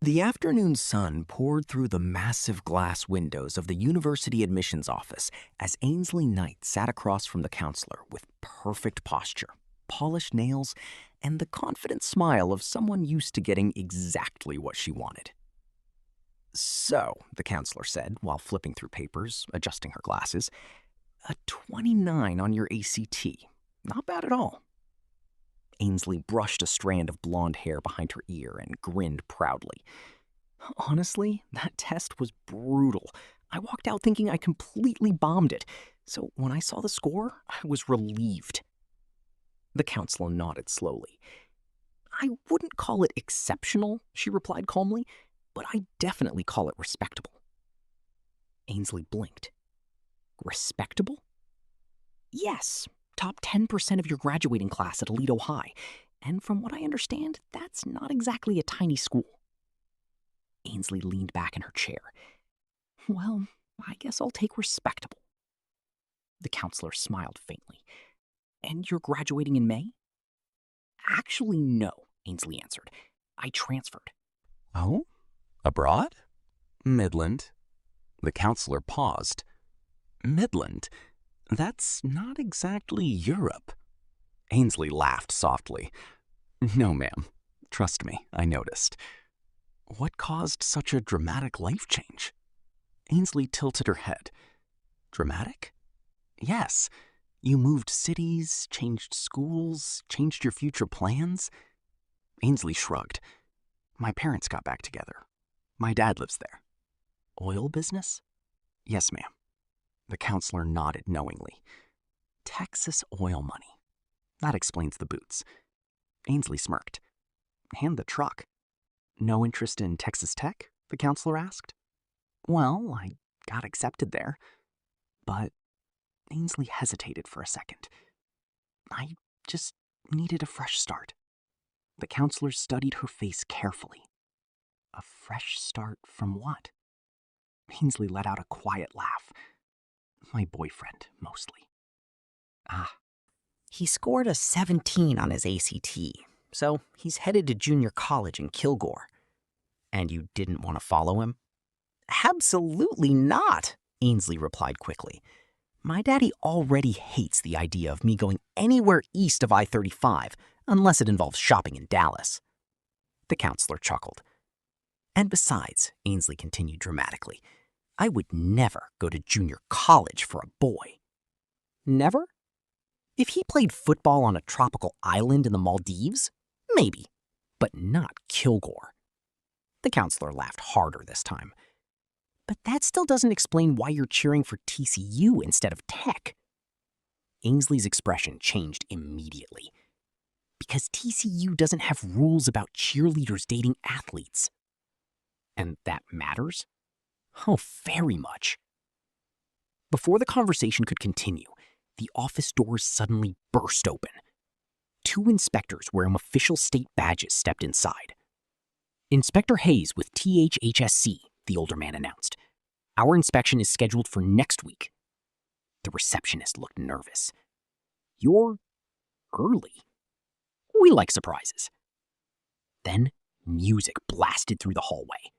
The afternoon sun poured through the massive glass windows of the university admissions office as Ainsley Knight sat across from the counselor with perfect posture, polished nails, and the confident smile of someone used to getting exactly what she wanted. "So," the counselor said while flipping through papers, adjusting her glasses, "a 29 on your ACT. Not bad at all." Ainsley brushed a strand of blonde hair behind her ear and grinned proudly. "Honestly, that test was brutal. I walked out thinking I completely bombed it, so when I saw the score, I was relieved." The counselor nodded slowly. "I wouldn't call it exceptional," she replied calmly, "but I definitely call it respectable." Ainsley blinked. "Respectable?" "Yes. Top 10% of your graduating class at Aledo High. And from what I understand, that's not exactly a tiny school." Ainsley leaned back in her chair. "Well, I guess I'll take respectable." The counselor smiled faintly. "And you're graduating in May?" "Actually, no," Ainsley answered. "I transferred." "Oh? Abroad? Midland?" The counselor paused. "Midland? That's not exactly Europe." Ainsley laughed softly. "No, ma'am. Trust me, I noticed." "What caused such a dramatic life change?" Ainsley tilted her head. "Dramatic? Yes. You moved cities, changed schools, changed your future plans." Ainsley shrugged. "My parents got back together. My dad lives there." "Oil business?" "Yes, ma'am." The counselor nodded knowingly. "Texas oil money. That explains the boots." Ainsley smirked. "And the truck." "No interest in Texas Tech?" the counselor asked. "Well, I got accepted there." But Ainsley hesitated for a second. "I just needed a fresh start." The counselor studied her face carefully. "A fresh start from what?" Ainsley let out a quiet laugh. "My boyfriend, mostly." "Ah." "He scored a 17 on his ACT, so he's headed to junior college in Kilgore." "And you didn't want to follow him?" "Absolutely not," Ainsley replied quickly. "My daddy already hates the idea of me going anywhere east of I-35, unless it involves shopping in Dallas." The counselor chuckled. "And besides," Ainsley continued dramatically, "I would never go to junior college for a boy." "Never?" "If he played football on a tropical island in the Maldives, maybe, but not Kilgore." The counselor laughed harder this time. "But that still doesn't explain why you're cheering for TCU instead of Tech." Ainsley's expression changed immediately. "Because TCU doesn't have rules about cheerleaders dating athletes." "And that matters?" "Oh, very much." Before the conversation could continue, the office doors suddenly burst open. Two inspectors wearing official state badges stepped inside. "Inspector Hayes with THHSC, the older man announced. "Our inspection is scheduled for next week." The receptionist looked nervous. "You're early. We like surprises." Then music blasted through the hallway.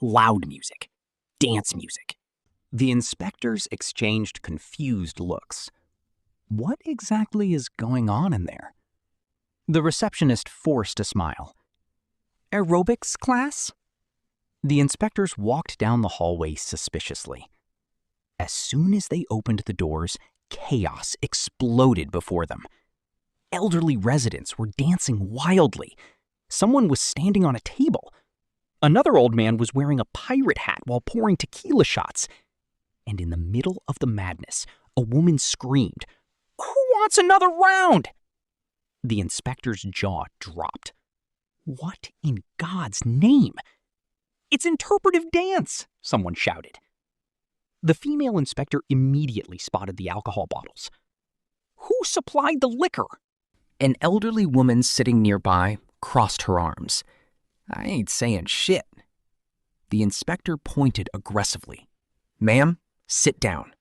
Loud music. Dance music. The inspectors exchanged confused looks. What exactly is going on in there? The receptionist forced a smile. "Aerobics class?" The inspectors walked down the hallway suspiciously. As soon as they opened the doors, chaos exploded before them. Elderly residents were dancing wildly. Someone was standing on a table. Another old man was wearing a pirate hat while pouring tequila shots. And in the middle of the madness, a woman screamed, "Who wants another round?" The inspector's jaw dropped. What in God's name? "It's interpretive dance," someone shouted. The female inspector immediately spotted the alcohol bottles. "Who supplied the liquor?" An elderly woman sitting nearby crossed her arms. "I ain't saying shit." The inspector pointed aggressively. "Ma'am, sit down."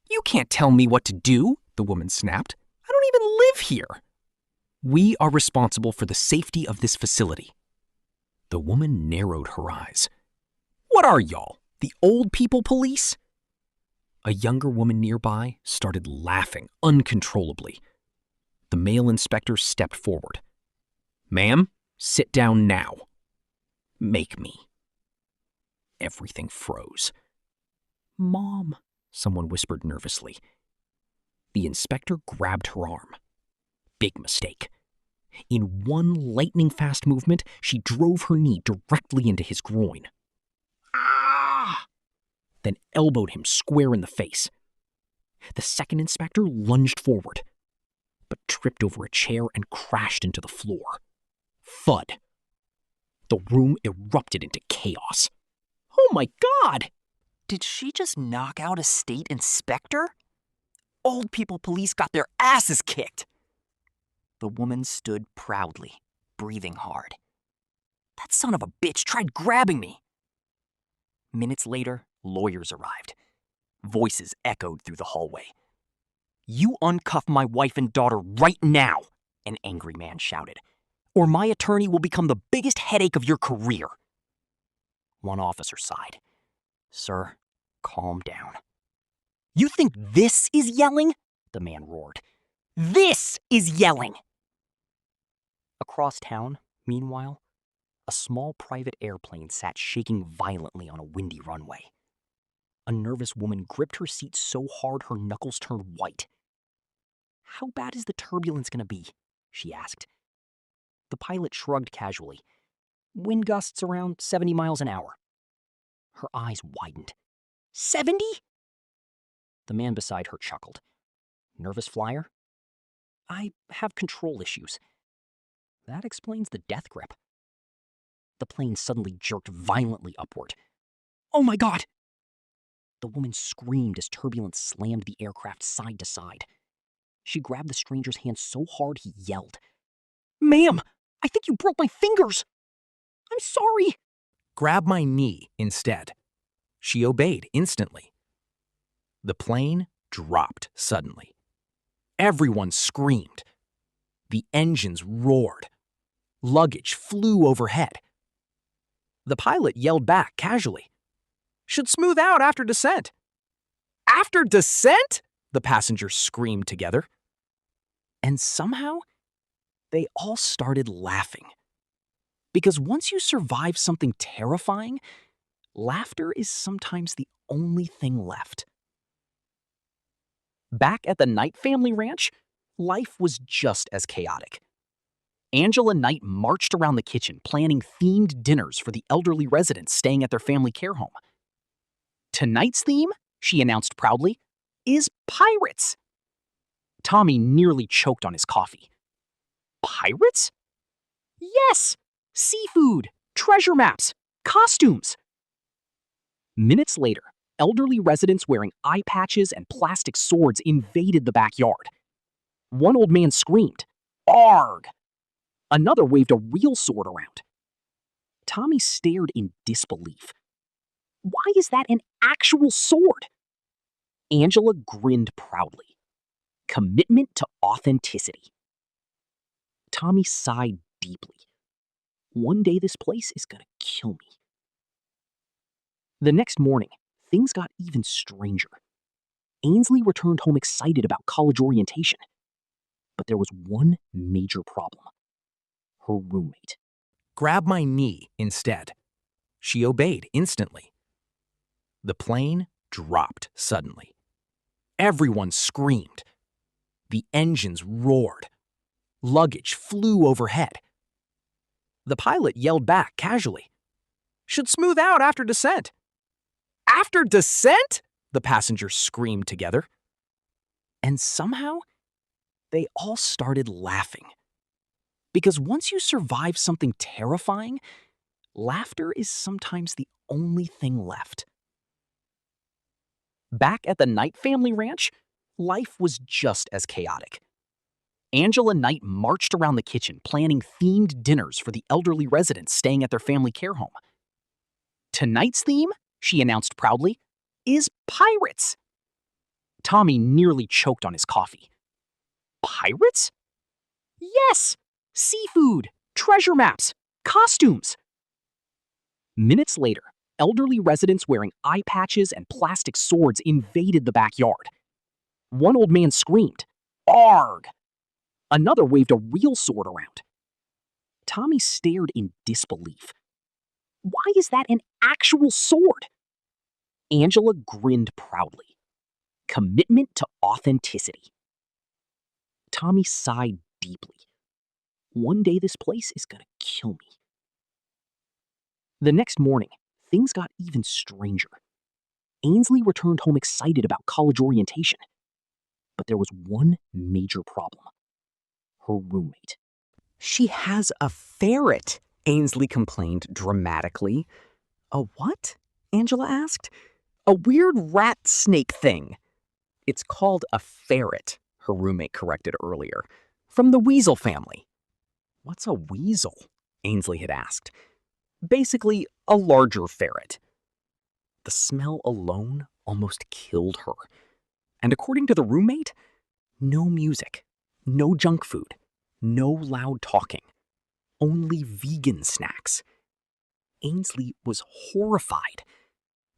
"You can't tell me what to do," the woman snapped. "I don't even live here." "We are responsible for the safety of this facility." The woman narrowed her eyes. "What are y'all, the old people police?" A younger woman nearby started laughing uncontrollably. The male inspector stepped forward. "Ma'am, sit down now." "Make me." Everything froze. "Mom," someone whispered nervously. The inspector grabbed her arm. Big mistake. In one lightning-fast movement, she drove her knee directly into his groin. "Ah!" Then elbowed him square in the face. The second inspector lunged forward, but tripped over a chair and crashed into the floor. Thud. The room erupted into chaos. "Oh my God!" Did she just knock out a state inspector? Old people police got their asses kicked. The woman stood proudly, breathing hard. That son of a bitch tried grabbing me. Minutes later, lawyers arrived. Voices echoed through the hallway. "You uncuff my wife and daughter right now," an angry man shouted, "or my attorney will become the biggest headache of your career." One officer sighed. "Sir, calm down." "You think this is yelling?" the man roared. "This is yelling!" Across town, meanwhile, a small private airplane sat shaking violently on a windy runway. A nervous woman gripped her seat so hard her knuckles turned white. "How bad is the turbulence going to be?" she asked. The pilot shrugged casually. "Wind gusts around 70 miles an hour." Her eyes widened. 70? The man beside her chuckled. "Nervous flyer?" "I have control issues." "That explains the death grip." The plane suddenly jerked violently upward. "Oh my God!" The woman screamed as turbulence slammed the aircraft side to side. She grabbed the stranger's hand so hard he yelled. "Ma'am, I think you broke my fingers! I'm sorry!" "Grab my knee instead." She obeyed instantly. The plane dropped suddenly. Everyone screamed. The engines roared. Luggage flew overhead. The pilot yelled back casually. "Should smooth out after descent." "After descent?" the passengers screamed together. And somehow, they all started laughing. Because once you survive something terrifying, laughter is sometimes the only thing left. Back at the Knight family ranch, life was just as chaotic. Angela Knight marched around the kitchen planning themed dinners for the elderly residents staying at their family care home. Tonight's theme, she announced proudly, is pirates. Tommy nearly choked on his coffee. Pirates? Yes! Seafood, treasure maps, costumes. Minutes later, elderly residents wearing eye patches and plastic swords invaded the backyard. One old man screamed, "Arg!" Another waved a real sword around. Tommy stared in disbelief. "Why is that an actual sword?" Angela grinned proudly. Commitment to authenticity. Tommy sighed deeply. One day this place is gonna kill me. The next morning, things got even stranger. Ainsley returned home excited about college orientation. But there was one major problem. Her roommate. "Grab my knee instead." She obeyed instantly. The plane dropped suddenly. Everyone screamed. The engines roared. Luggage flew overhead. The pilot yelled back casually. "Should smooth out after descent." "After descent?" the passengers screamed together. And somehow, they all started laughing. Because once you survive something terrifying, laughter is sometimes the only thing left. Back at the Knight family ranch, life was just as chaotic. Angela Knight marched around the kitchen planning themed dinners for the elderly residents staying at their family care home. Tonight's theme, she announced proudly, is pirates. Tommy nearly choked on his coffee. Pirates? Yes! Seafood, treasure maps, costumes. Minutes later, elderly residents wearing eye patches and plastic swords invaded the backyard. One old man screamed, "Arg!" Another waved a real sword around. Tommy stared in disbelief. Why is that an actual sword? Angela grinned proudly. Commitment to authenticity. Tommy sighed deeply. One day this place is gonna kill me. The next morning, things got even stranger. Ainsley returned home excited about college orientation. But there was one major problem. Her roommate. She has a ferret, Ainsley complained dramatically. A what? Angela asked. A weird rat snake thing. It's called a ferret, her roommate corrected earlier. From the weasel family. What's a weasel? Ainsley had asked. Basically, a larger ferret. The smell alone almost killed her. And according to the roommate, no music, no junk food, no loud talking, only vegan snacks. Ainsley was horrified.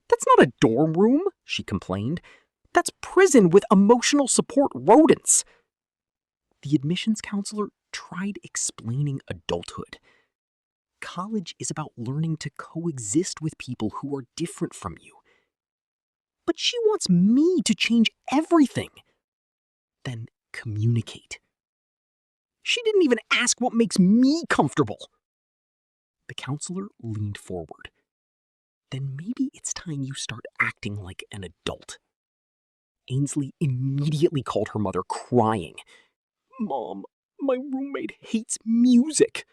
That's not a dorm room, she complained. That's prison with emotional support rodents. The admissions counselor tried explaining adulthood. College is about learning to coexist with people who are different from you. But she wants me to change everything. Then communicate. She didn't even ask what makes me comfortable. The counselor leaned forward. Then maybe it's time you start acting like an adult. Ainsley immediately called her mother, crying. Mom, my roommate hates music.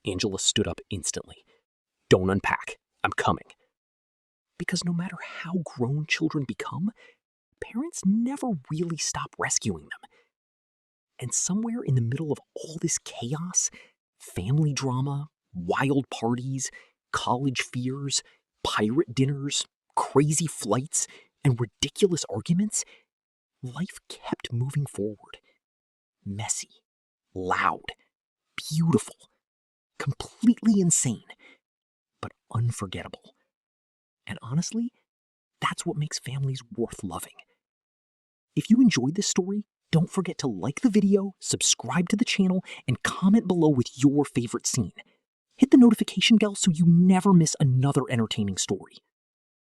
Angela stood up instantly. Don't unpack. I'm coming. Because no matter how grown children become, parents never really stop rescuing them. And somewhere in the middle of all this chaos, family drama, wild parties, college fears, pirate dinners, crazy flights, and ridiculous arguments, life kept moving forward. Messy, loud, beautiful, completely insane, but unforgettable. And honestly, that's what makes families worth loving. If you enjoyed this story, don't forget to like the video, subscribe to the channel, and comment below with your favorite scene. Hit the notification bell so you never miss another entertaining story.